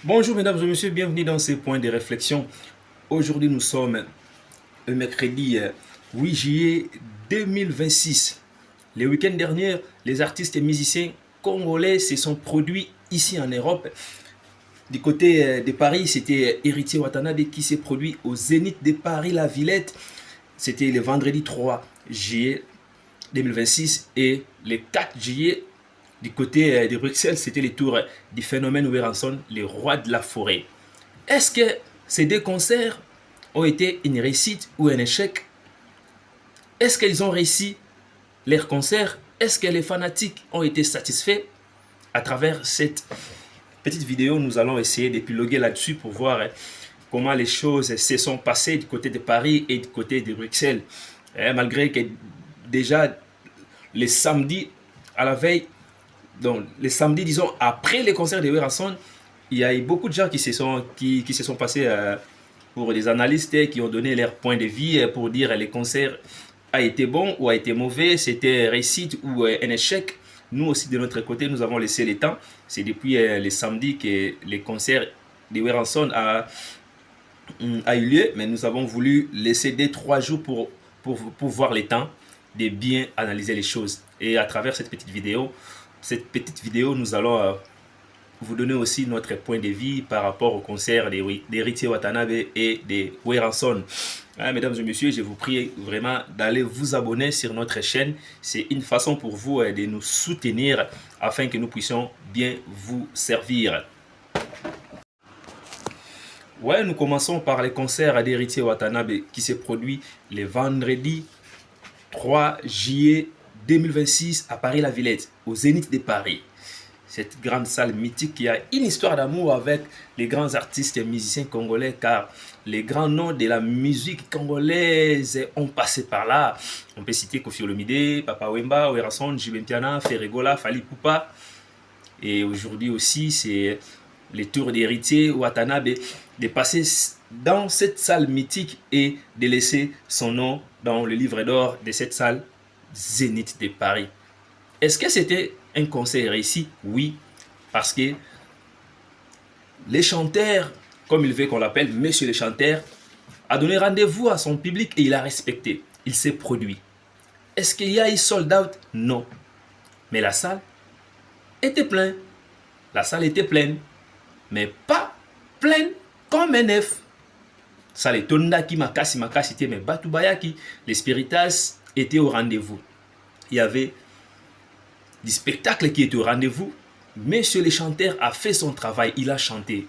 Bonjour mesdames et messieurs, bienvenue dans ces points de réflexion. Aujourd'hui nous sommes le mercredi 8 juillet 2026. Le week-end dernier, les artistes et musiciens congolais se sont produits ici en Europe. Du côté de Paris, c'était Héritier Watanabe qui s'est produit au Zénith de Paris La Villette. C'était le vendredi 3 juillet 2026 et le 4 juillet du côté de Bruxelles, c'était les tours du phénomène Weranson, les rois de la forêt. Est-ce que ces deux concerts ont été une réussite ou un échec? Est-ce qu'ils ont réussi leurs concerts? Est-ce que les fanatiques ont été satisfaits? À travers cette petite vidéo, nous allons essayer d'épiloguer là-dessus pour voir comment les choses se sont passées du côté de Paris et du côté de Bruxelles. Malgré que déjà les samedis à la veille, donc les samedis, disons, après les concerts de Weranson, il y a eu beaucoup de gens qui se sont passés pour des analystes qui ont donné leur point de vue pour dire les concerts a été bon ou a été mauvais, c'était réussite ou un échec. Nous aussi, de notre côté, nous avons laissé le temps. C'est depuis les samedis que les concerts de Weranson a eu lieu, mais nous avons voulu laisser 2-3 jours pour voir le temps de bien analyser les choses. Et à travers cette petite vidéo, nous allons vous donner aussi notre point de vue par rapport au concert d'Héritier Watanabe et de Weranson. Mesdames et messieurs, je vous prie vraiment d'aller vous abonner sur notre chaîne. C'est une façon pour vous de nous soutenir afin que nous puissions bien vous servir. Ouais, nous commençons par les concerts d'Héritier Watanabe qui s'est produit le vendredi 3 juillet 2026 à Paris La Villette, au Zénith de Paris. Cette grande salle mythique qui a une histoire d'amour avec les grands artistes et musiciens congolais, car les grands noms de la musique congolaise ont passé par là. On peut citer Koffi Olomide, Papa Wemba, Weranson, JB Mpiana, Ferregola, Fally Ipupa. Et aujourd'hui aussi, c'est le tour d'Héritier Watanabe de passer dans cette salle mythique et de laisser son nom dans le livre d'or de cette salle Zénith de Paris. Est-ce que c'était un concert réussi? Oui, parce que les chanteurs, comme il veut qu'on l'appelle, Monsieur le chanteur, a donné rendez-vous à son public et il a respecté. Il s'est produit. Est-ce qu'il y a eu sold out? Non. Mais la salle était pleine. La salle était pleine, mais pas pleine comme un œuf. Ça les tondaki makasi était mais batubayaki. Les spiritas étaient au rendez-vous. Il y avait des spectacles qui étaient au rendez-vous. Monsieur le chanteur a fait son travail, il a chanté.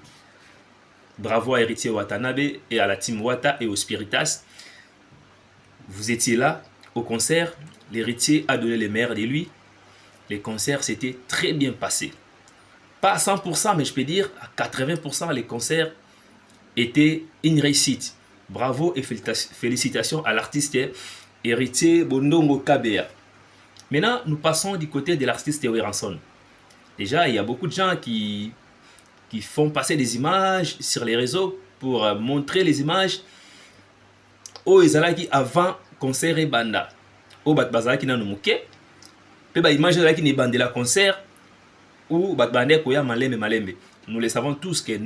Bravo à Héritier Watanabe et à la team Wata et aux Spiritas. Vous étiez là au concert, l'héritier a donné les meilleurs de lui. Les concerts s'étaient très bien passés. Pas à 100%, mais je peux dire à 80%, les concerts étaient une réussite. Bravo et félicitations à l'artiste Héritier Bondongo Kabea. Maintenant, nous passons du côté de l'artiste Weranson. Déjà, il y a beaucoup de gens qui font passer des images sur les réseaux pour montrer les images au ezalaki avant concert et banda. Au bat bazalaki na nomuke, pe ba image ezalaki ni bandela concert ou bat bande koya malembe. Nous le savons tous que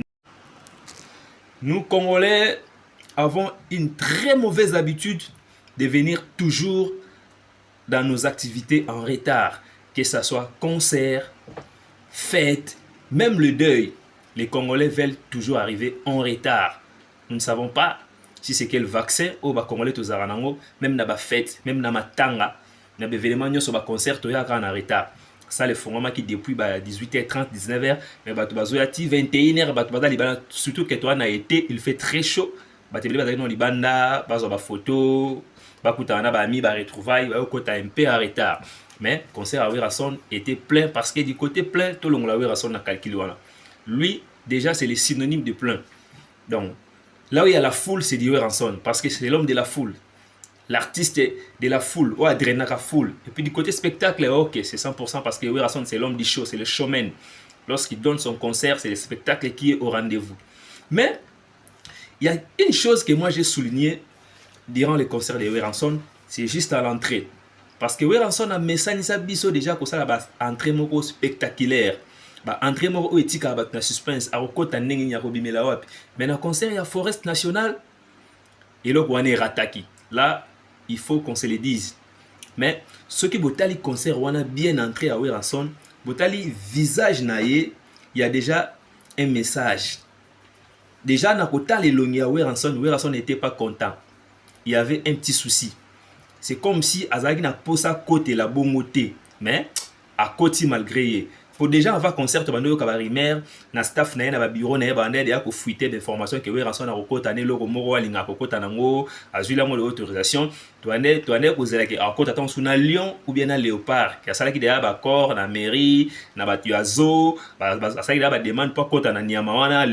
nous Congolais avons une très mauvaise habitude de venir toujours dans nos activités en retard, que ce soit concert, fête, même le deuil. Les Congolais veulent toujours arriver en retard. Nous ne savons pas si c'est quel vaccin au Congolais tozaranango, même dans la fête, même dans la tanga, dans les événements sur le concert, il y a en retard. Ça, les fonds qui depuis 18h30, 19h, mais 21h, surtout que toi, il fait très chaud. Libanda, photo, bakutana ba ami ba retrouvailles ba kota un peu en retard, mais concert à Weranson était plein parce que du côté plein tout le monde la Weranson a calculé voilà. Lui déjà c'est le synonyme de plein. Donc là où il y a la foule c'est du Weranson parce que c'est l'homme de la foule, l'artiste de la foule ou adrenaka foule. Et puis du côté spectacle ok c'est 100% parce que Weranson c'est l'homme du show, c'est le showman. Lorsqu'il donne son concert c'est le spectacle qui est au rendez-vous. Mais il y a une chose que moi j'ai souligné durant les concerts de Weranson, c'est juste à l'entrée. Parce que Weranson a message biso déjà que ça là entrée moko spectaculaire. ba entrée moko etika ba na suspense akokota ndenge ya kobimela wapi. Mais na concert ya Forest National eloko wana erataki. Là, il faut qu'on se le dise. Mais ce qui botali concert wana bien entré à Weranson, botali visage naie, il y a déjà un message. Déjà na kota le longi à Weranson n'était pas content. Il y avait un petit souci. C'est comme si azaki na posa côté la bongoté, mais à côté malgré. Pour déjà avoir concert bando ka ba rimer na staff na ba bureau na ba ndé ya ko fuiter d'informations que Weranson na kokota ne loko moko alinga kokota nango azula mo l'autorisation toane ko zela ke akota ton suna Lion ou bien na Léopard ki asala ki déjà ba corps na mairie na ba tuazo asala ki ba demande pas kota na nyama wana.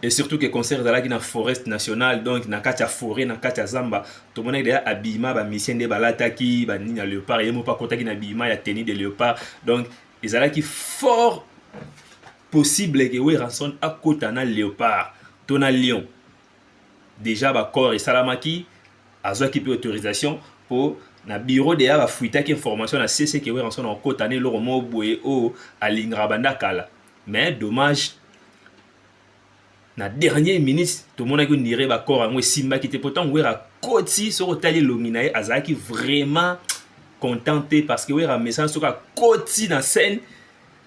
Et surtout que concert dans la forest nationale, donc na katia forêt, na katia zamba, tout le monde est abima, ba mission de balataki, ba nina léopard, et pas contact na abima, ya tenue de léopard. Donc, ils ont qui fort possible que Weranson a côté na léopard, tona lion. Déjà ba corps et salamaki, azo qui peut autorisation pour na bureau de ba fuita qui information na CC que Weranson en côté na loro mo boye o alingra banda kala. Mais dommage. Na dernière minute tout le monde a dit dirait ba corps en simba qui était pourtant wera koti sur hôtel Lominae azaki vraiment contenté parce que wera message sur koti na scène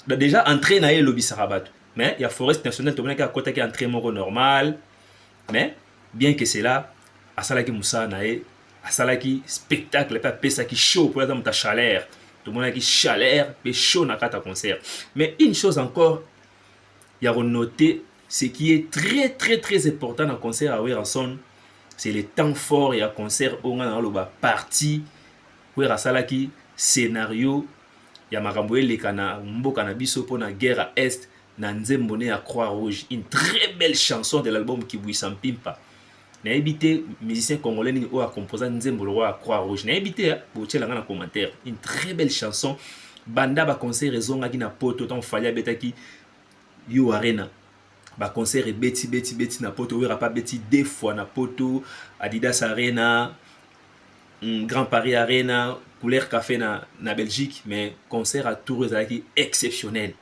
déjà entré na lobby sarabat mais il y a Forest National tout le monde a côté qui entré moko normal mais bien que c'est là asalaki musa nae asalaki spectacle pas pesa qui show pour exemple ta chaleur tout le monde a qui chaleur et chaud na kata concert mais une chose encore il y a noté. Ce qui est très très très important dans le concert à Weranson, c'est le temps fort et à concert on a dans le partie Werasalaki scénario ya makamboe le kana mboka na biso pour la guerre à est na nzembone à Croix-Rouge, une très belle chanson de l'album Kibui Sampimpa. Na évité musicien congolais ni o a composé nzembolo à Croix-Rouge. Na évité boche la commentaire, une très belle chanson banda ba concert raison ngaki na poto ton fallait betaki yo arena. Ba concert et beti na poto wera pas beti deux fois na poto Adidas Arena, Grand Paris Arena, Couleur Café na Belgique, mais concert à Toulouse qui exceptionnel.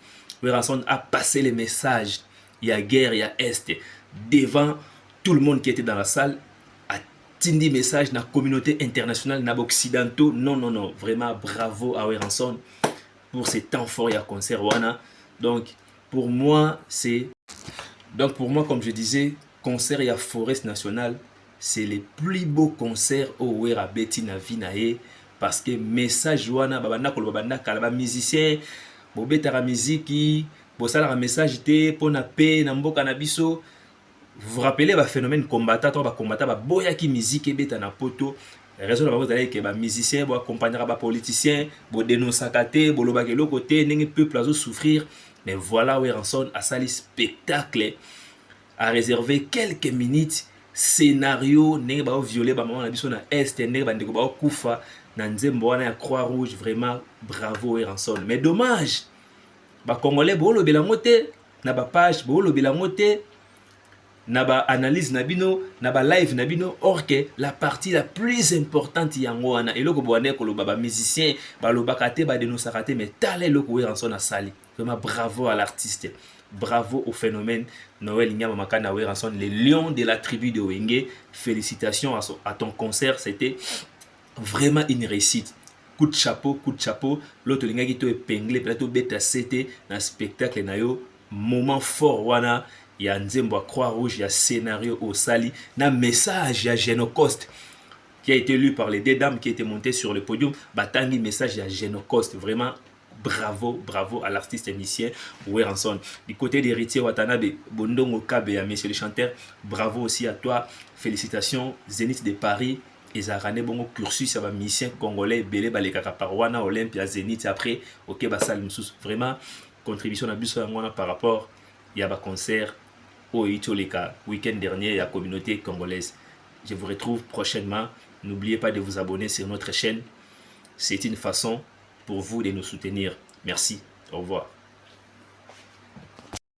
Weranson a passé le message, il y a guerre, il y a est devant tout le monde qui était dans la salle a tindi message na communauté internationale na occidentaux. Non, vraiment bravo à Weranson pour ces temps forts il y a concert wana. Donc pour moi, comme je disais, concert et à Forest National, c'est le plus beau concert au Wera Beti na Vinae parce que message wana babanda ko babanda kala musicien bobetara musique bosala message te pona pe na mboka na biso. Vous vous rappelez ba phénomène combattant ba combattant ba boya ki musique beta na poto raison ba vous allez que ba musicien bo accompagnera ba politicien bo dénoncer kate bo loba ke côté ndenge peuple azo souffrir. Mais voilà Weranson a sali spectacle a réservé quelques minutes scénario ndenge ba violer ba maman na biso na est ndenge ba ndeko ba kufa na nzembo wana ya Croix-Rouge. Vraiment bravo Weranson. Mais dommage ba congolais bo lobela moté na ba page bo lobela moté na ba analyse na bino na ba live na bino or que la partie la plus importante yango wana eloko boane ko loba ba musicien ba lobaka te ba dénoncer te mais tale eloko Weranson a sali. Vraiment bravo à l'artiste, bravo au phénomène Noël Nyama Makana Weranson, les lions de la tribu de Wenge. Félicitations à ton concert, c'était vraiment une réussite. Coup de chapeau, l'autre linga qui t'a épinglé, plateau bêta c'était un spectacle nayo, moment fort wana, il y a Nzembo à Croix-Rouge, il y a scénario au Sali, un message à Genocost qui a été lu par les deux dames qui étaient montées sur le podium, batangi message à Genocost, vraiment. Bravo à l'artiste musicien Weranson. Du côté d'Héritier Watanabe, Bondongo Kabe, monsieur le chanteur, bravo aussi à toi. Félicitations, Zénith de Paris. Ezarane bongo cursus à musicien congolais, Belé Balekaka Parwana, Olympia, Zénith, après, ok, Bassal Moussous. Vraiment, contribution à Busso par rapport à un concert au Itoleka, week-end dernier, à la communauté congolaise. Je vous retrouve prochainement. N'oubliez pas de vous abonner sur notre chaîne. C'est une façon pour vous de nous soutenir. Merci. Au revoir.